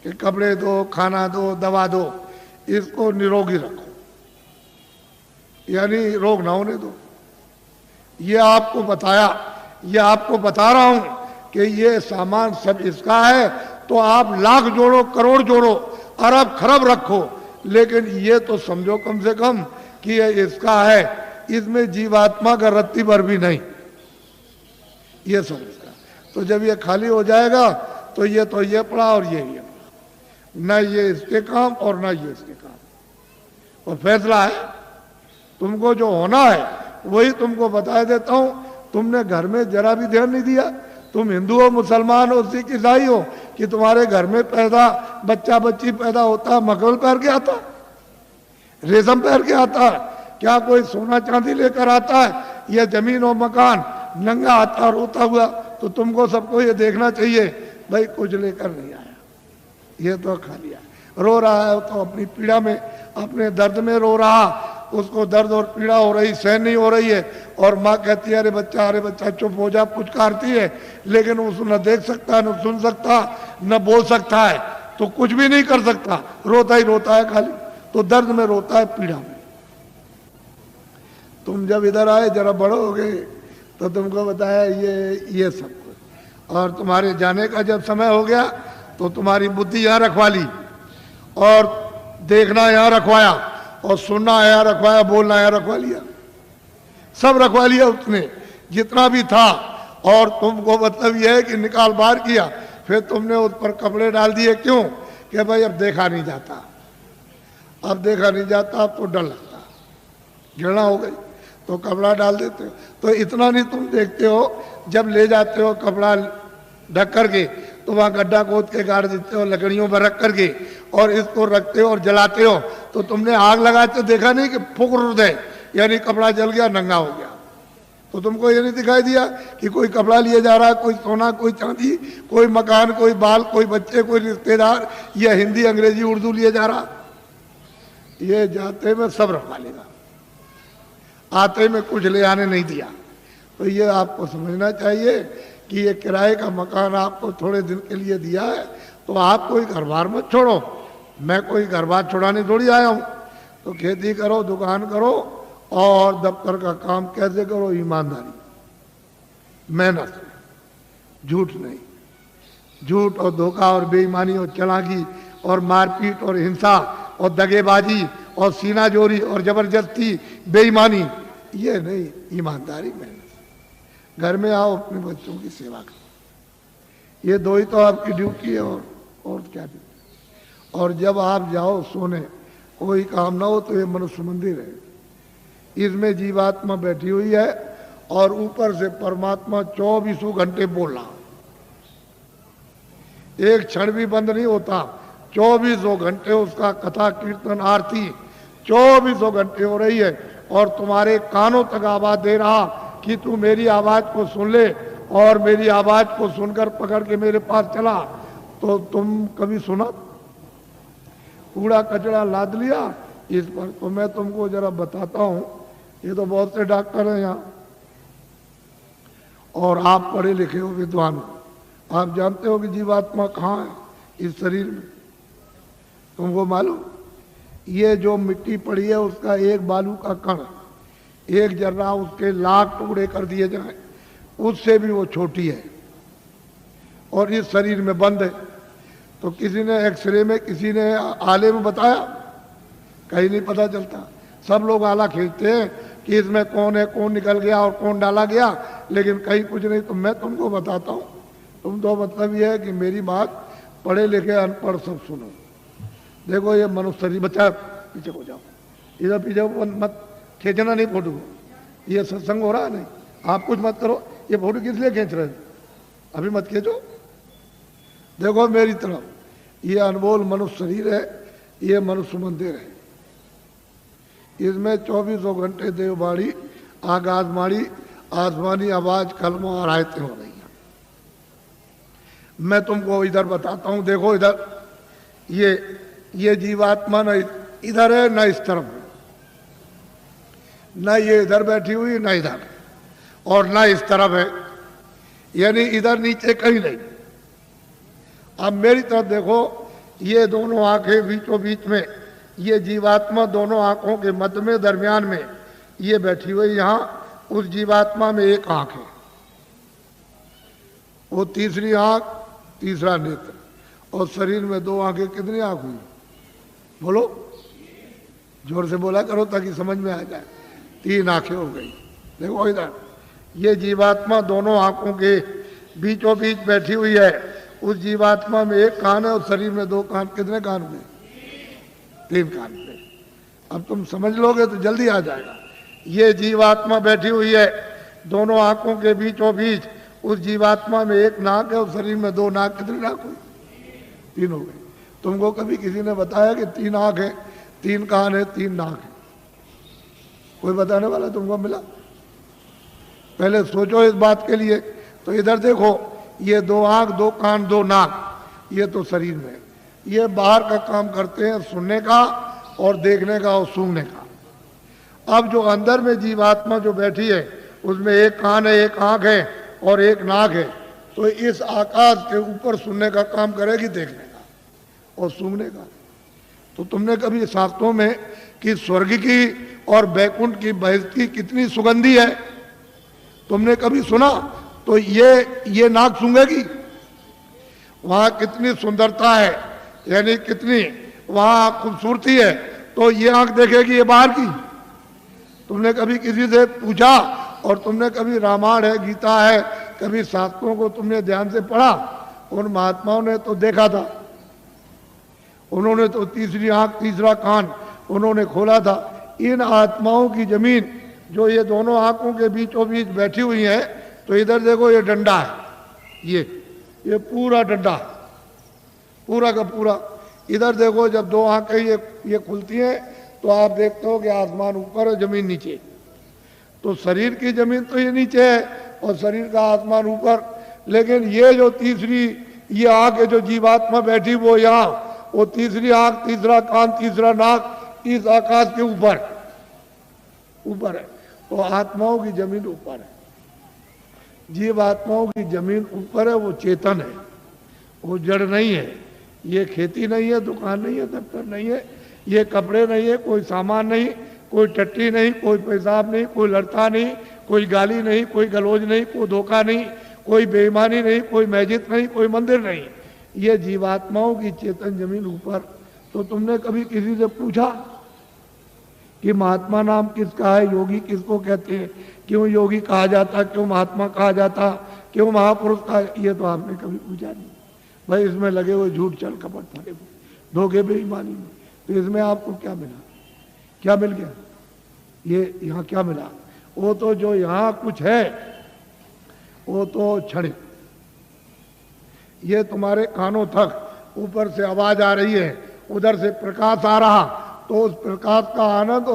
कि कपड़े दो, खाना दो, दवा दो, इसको निरोगी रखो, यानी रोग ना होने दो। ये आपको बताया, ये आपको बता रहा हूं कि ये सामान सब इसका है, तो आप लाख जोड़ो, करोड़ जोड़ो, अरब खरब रखो, लेकिन ये तो समझो कम से कम कि ये इसका है, इसमें जीवात्मा का रत्ती भर भी नहीं, ये सब इसका। तो जब ये खाली हो जाएगा तो ये पड़ा और ये पड़ा, न ये इसके काम और न ये इसके काम। और फैसला है, तुमको जो होना है वही तुमको बता देता हूं। तुमने घर में जरा भी ध्यान नहीं दिया। तुम हिंदू हो, मुसलमान हो, सिख, ईसाई हो, कि तुम्हारे घर में पैदा बच्चा बच्ची पैदा होता मखमल पहन के आता, रेशम पहन के आता, क्या कोई सोना चांदी लेकर आता है, या जमीन और मकान नंगा आता रोता हुआ? तो तुमको सबको ये देखना चाहिए भाई कुछ लेकर नहीं आया, ये तो खा लिया। रो रहा है तो अपनी पीड़ा में, अपने दर्द में रो रहा, उसको दर्द और पीड़ा हो रही, सहन नहीं हो रही है, और माँ कहती है अरे बच्चा चुप हो जा, पुचकारती है, लेकिन उसको न देख सकता, न सुन सकता, न बोल सकता है, तो कुछ भी नहीं कर सकता, रोता ही रोता है खाली। तो दर्द में रोता है, पीड़ा में। तुम जब इधर आए, जरा बड़े हो गए, तो तुमको बताया ये सब कुछ। और तुम्हारे जाने का जब समय हो गया तो तुम्हारी बुद्धि यहाँ रखवा ली, और देखना यहाँ रखवाया, और सुनना यहाँ रखवाया, बोलना यहाँ रखवा लिया, सब रखवा लिया उसने जितना भी था। और तुमको मतलब यह है कि निकाल बाहर किया, फिर तुमने उस पर कपड़े डाल दिए। क्यों? कि भाई अब देखा नहीं जाता, अब देखा नहीं जाता, अब तो डर लगता, घृणा हो गई, तो कपड़ा डाल देते हो। तो इतना नहीं तुम देखते हो, जब ले जाते हो कपड़ा ढक करके, तो वहाँ गड्ढा खोद के गाड़ देते हो, लकड़ियों पर रख करके, और इसको रखते हो और जलाते हो। तो तुमने आग लगाते देखा नहीं कि फुक दे, यानी कपड़ा जल गया, नंगा हो गया। तो तुमको ये नहीं दिखाई दिया कि कोई कपड़ा लिए जा रहा है, कोई सोना, कोई चांदी, कोई मकान, कोई बाल, कोई बच्चे, कोई रिश्तेदार, या हिंदी, अंग्रेजी, उर्दू लिए जा रहा? ये जाते में सब रखवा लेगा, आते में कुछ ले आने नहीं दिया। तो ये आपको समझना चाहिए कि ये किराए का मकान आपको थोड़े दिन के लिए दिया है, तो आप कोई घर बार मत छोड़ो। मैं कोई घर बार छुड़ाने थोड़ी आया हूँ। तो खेती करो, दुकान करो, और दफ्तर का काम कैसे करो? ईमानदारी, मेहनत से, झूठ नहीं। झूठ और धोखा और बेईमानी और चालाकी और मारपीट और हिंसा और दगेबाजी और सीना जोरी और जबरदस्ती, बेईमानी, ये नहीं, ईमानदारी, मेहनत। घर में आओ, अपने बच्चों की सेवा करो, ये दो ही तो आपकी ड्यूटी है, और क्या ड्यूटी। और जब आप जाओ सोने, कोई काम ना हो, तो ये मनुष्य मंदिर है, इसमें जीवात्मा बैठी हुई है, और ऊपर से परमात्मा 24 घंटे बोल रहा, एक क्षण भी बंद नहीं होता। 24 घंटे उसका कथा कीर्तन आरती 24 घंटे हो रही है, और तुम्हारे कानों तक आवाज दे रहा कि तू मेरी आवाज को सुन ले, और मेरी आवाज को सुनकर पकड़ के मेरे पास चला। तो तुम कभी सुना? कूड़ा कचरा लाद लिया इस पर। तो मैं तुमको जरा बताता हूं, ये तो बहुत से डॉक्टर हैं यहाँ, और आप पढ़े लिखे हो, विद्वान हो, आप जानते हो कि जीवात्मा कहाँ है इस शरीर में। तुमको मालूम, ये जो मिट्टी पड़ी है उसका एक बालू का कण, एक जर्रा उसके लाख टुकड़े कर दिए जाए, उससे भी वो छोटी है, और इस शरीर में बंद है। तो किसी ने एक्सरे में, किसी ने आले में बताया? कहीं नहीं पता चलता। सब लोग आला खींचते हैं कि इसमें कौन है, कौन निकल गया और कौन डाला गया, लेकिन कहीं कुछ नहीं। तो मैं तुमको बताता हूँ, तुम तो मतलब ये है कि मेरी बात पढ़े लिखे अनपढ़ सब सुनो। देखो ये मनुष्य शरीर, बच्चा पीछे हो जाओ, इधर पीछे मत खींचना नहीं फोटो, ये सत्संग हो रहा है नहीं, आप कुछ मत करो। ये फोटो किस लिए खींच रहे हैं? अभी मत खींचो। देखो मेरी तरफ, ये अनमोल मनुष्य शरीर है, ये मनुष्य मंदिर है, इसमें 24 घंटे देववाणी, आकाशवाणी, आसमानी आवाज, कलमा और आयतें हो रही हैं। मैं तुमको इधर बताता हूं, देखो इधर, ये जीवात्मा न इधर है न इस तरफ है, न ये इधर बैठी हुई न इधर, और न इस तरफ है, यानी इधर नीचे कहीं नहीं। अब मेरी तरफ देखो, ये दोनों आंखें बीचों बीच में, ये जीवात्मा दोनों आंखों के मध्य में दरमियान में ये बैठी हुई। यहां उस जीवात्मा में एक आंख है, वो तीसरी आंख, तीसरा नेत्र, और शरीर में दो आंखें। कितनी आंख हुई? बोलो, जोर से बोला करो ताकि समझ में आ जाए। 3 आंखें हो गई। देखो इधर, ये जीवात्मा दोनों आंखों के बीचों बीच बैठी हुई है। उस जीवात्मा में एक कान है और शरीर में 2 कान। कितने कान हुए? 3 कान हुए। अब तुम समझ लोगे तो जल्दी आ जाएगा। ये जीवात्मा बैठी हुई है दोनों आंखों के बीचों बीच। उस जीवात्मा में एक नाक है और शरीर में 2 नाक। कितनी नाक हुई? 3 हो गई। तुमको कभी किसी ने बताया कि 3 आंख है, 3 कान है, 3 नाक है? कोई बताने वाला तुमको मिला? पहले सोचो इस बात के लिए। तो इधर देखो, ये 2 आंख, 2 कान, 2 नाक, ये तो शरीर में। ये बाहर का काम करते हैं, सुनने का और देखने का और सूंघने का। अब जो अंदर में जीवात्मा जो बैठी है उसमें एक कान है, एक आंख है और एक नाक है। तो इस आकाश के ऊपर सुनने का काम करेगी, देखने का और सूंघने का। तो तुमने कभी शास्त्रों में कि स्वर्ग की और बैकुंठ की बहिष्ठ की कितनी सुगंधी है, तुमने कभी सुना? तो ये नाक सूंघेगी। वहां कितनी सुंदरता है, यानी कितनी वहां खूबसूरती है, तो ये आंख देखेगी ये बाहर की। तुमने कभी किसी से पूछा? और तुमने कभी रामायण है, गीता है, कभी शास्त्रों को तुमने ध्यान से पढ़ा? उन महात्माओं ने तो देखा था, उन्होंने तो तीसरी आंख, तीसरा कान उन्होंने खोला था। इन आत्माओं की जमीन जो ये दोनों आंखों के बीचों बीच बैठी हुई है, तो इधर देखो ये डंडा है, ये पूरा डंडा, पूरा का पूरा। इधर देखो, जब 2 आंखें ये खुलती हैं तो आप देखते हो कि आसमान ऊपर है, जमीन नीचे। तो शरीर की जमीन तो ये नीचे है और शरीर का आसमान ऊपर। लेकिन ये जो तीसरी ये आंख है जो जीवात्मा बैठी वो यहाँ, वो तीसरी आंख, तीसरा कान, तीसरा नाक इस आकाश के ऊपर है। तो आत्माओं की जमीन ऊपर है, जीवात्माओं की जमीन ऊपर है। वो चेतन है, वो जड़ नहीं है। ये खेती नहीं है, दुकान नहीं है, दफ्तर नहीं है, ये कपड़े नहीं है, कोई सामान नहीं, कोई टट्टी नहीं, कोई पेशाब नहीं, कोई लड़ता नहीं, कोई गाली नहीं, कोई गलौज नहीं, कोई धोखा नहीं, कोई बेईमानी नहीं, कोई मस्जिद नहीं, कोई मंदिर नहीं। ये जीवात्माओं की चेतन जमीन ऊपर। तो तुमने कभी किसी से पूछा कि महात्मा नाम किसका है, योगी किसको कहते हैं, क्यों योगी कहा जाता, क्यों महात्मा कहा जाता, क्यों महापुरुष कहा? ये तो आपने कभी पूछा नहीं। भाई इसमें लगे हुए झूठ, छल कपट, फरे धोखे, बेईमानी में, तो इसमें आपको क्या मिला? क्या मिल गया? ये यहाँ क्या मिला? वो तो जो यहाँ कुछ है वो तो क्षणिक। ये तुम्हारे कानों तक ऊपर से आवाज आ रही है, उधर से प्रकाश आ रहा, तो उस प्रकाश का आनंद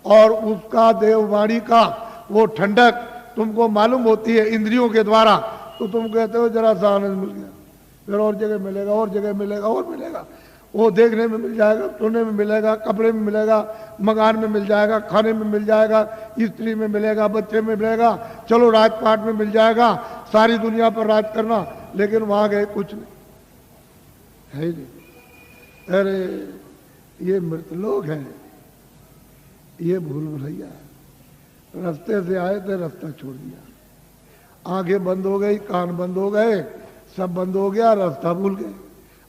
और उसका देववाणी का वो ठंडक तुमको मालूम होती है इंद्रियों के द्वारा। तो तुम कहते हो जरा सा आनंद मिल गया, फिर और जगह मिलेगा, और जगह मिलेगा, और मिलेगा। वो देखने में मिल जाएगा, सुनने में मिलेगा, कपड़े में मिलेगा, मकान में मिल जाएगा, खाने में मिल जाएगा, स्त्री में मिलेगा, बच्चे में मिलेगा, चलो राजपाट में मिल जाएगा, सारी दुनिया पर राज करना। लेकिन वहां गए कुछ नहीं है ही नहीं। अरे ये मृतलोक है, ये भूल भुलैया है। रास्ते से आए थे, रास्ता छोड़ दिया, आंखें बंद हो गई, कान बंद हो गए, सब बंद हो गया, रास्ता भूल गए।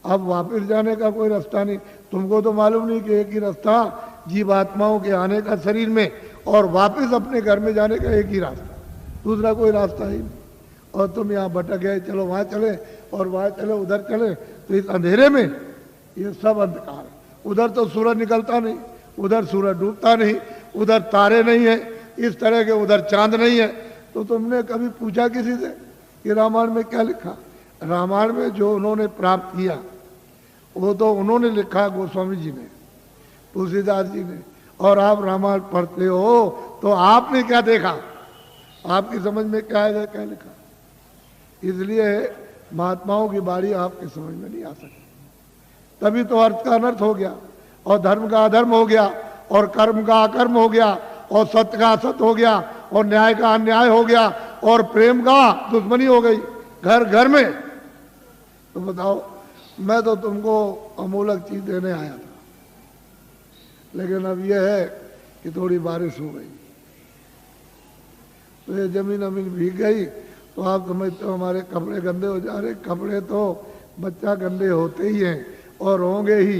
अब वापस जाने का कोई रास्ता नहीं। तुमको तो मालूम नहीं कि एक ही रास्ता जीवात्माओं के आने का शरीर में और वापस अपने घर में जाने का एक ही रास्ता, दूसरा कोई रास्ता ही नहीं। और तुम यहाँ भटक गए, चलो वहाँ चले और वहाँ चले, उधर चले। तो इस अंधेरे में ये सब अंधकार है। उधर तो सूरज निकलता नहीं, उधर सूरज डूबता नहीं, उधर तारे नहीं है इस तरह के, उधर चांद नहीं है। तो तुमने कभी पूछा किसी से कि रामायण में क्या लिखा? रामायण में जो उन्होंने प्राप्त किया वो तो उन्होंने लिखा, गोस्वामी जी ने, तुलसीदास जी ने। और आप रामायण पढ़ते हो तो आपने क्या देखा? आपकी समझ में क्या है, क्या लिखा? इसलिए महात्माओं की बारी आपके समझ में नहीं आ सकती। तभी तो अर्थ का अनर्थ हो गया, और धर्म का अधर्म हो गया, और कर्म का अकर्म हो गया, और सत्य का असत्य हो गया, और न्याय का अन्याय हो गया, और प्रेम का दुश्मनी हो गई घर घर में। तो बताओ, मैं तो तुमको अमूलक चीज देने आया था, लेकिन अब यह है कि थोड़ी बारिश हो गई तो ये जमीन अमीन भीग गई, तो आप समझते हो हमारे कपड़े गंदे हो जा रहे। कपड़े तो बच्चा गंदे होते ही हैं और होंगे ही,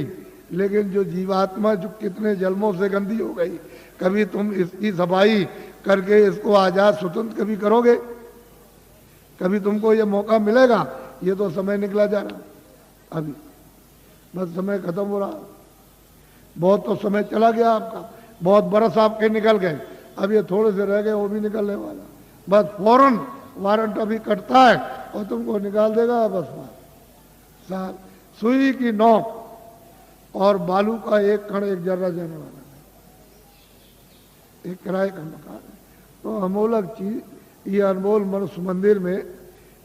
लेकिन जो जीवात्मा जो कितने जन्मों से गंदी हो गई, कभी तुम इसकी सफाई करके इसको आजाद स्वतंत्र कभी करोगे? कभी तुमको ये मौका मिलेगा? ये तो समय निकला जा रहा, अभी बस समय खत्म हो रहा। बहुत तो समय चला गया आपका, बहुत बरस आपके निकल गए, अब ये थोड़े से रह गए, वो भी निकलने वाला। बस फौरन वारंट अभी कटता है और तुमको निकाल देगा। बस साल सुई की नोक और बालू का एक कण एक जर्रा जाने वाला है, एक किराए का मकान है। तो अमूलक चीज, ये अनमोल मनुष्य मंदिर में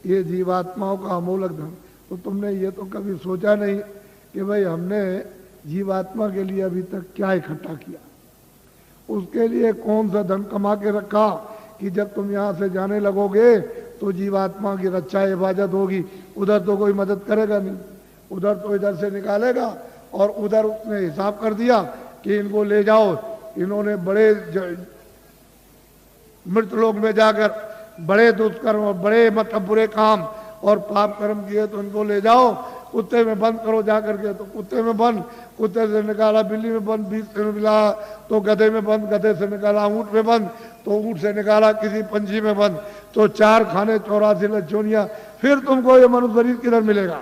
ये जीवात्माओं का अमूलक धन। तो तुमने ये तो कभी सोचा नहीं कि भाई हमने जीवात्मा के लिए अभी तक क्या इकट्ठा किया, उसके लिए कौन सा धन कमा के रखा कि जब तुम यहाँ से जाने लगोगे तो जीवात्मा की रक्षा हिफाजत होगी। उधर तो कोई मदद करेगा नहीं, उधर तो इधर से निकालेगा और उधर उसने हिसाब कर दिया कि इनको ले जाओ, इन्होंने बड़े मृत लोक में जाकर बड़े दुष्कर्म और बड़े मतलब बुरे काम और पाप कर्म किए, तो इनको ले जाओ, कुत्ते में बंद करो जा करके। तो कुत्ते में बंद, कुत्ते से निकाला बिल्ली में बंद, बीच से मिला तो गधे में बंद, गधे से निकाला ऊँट में बंद, तो ऊँट से निकाला किसी पंछी में बंद। तो 4 खाने 84 लक्षणियाँ, फिर तुमको ये मनुष्य शरीर किधर मिलेगा?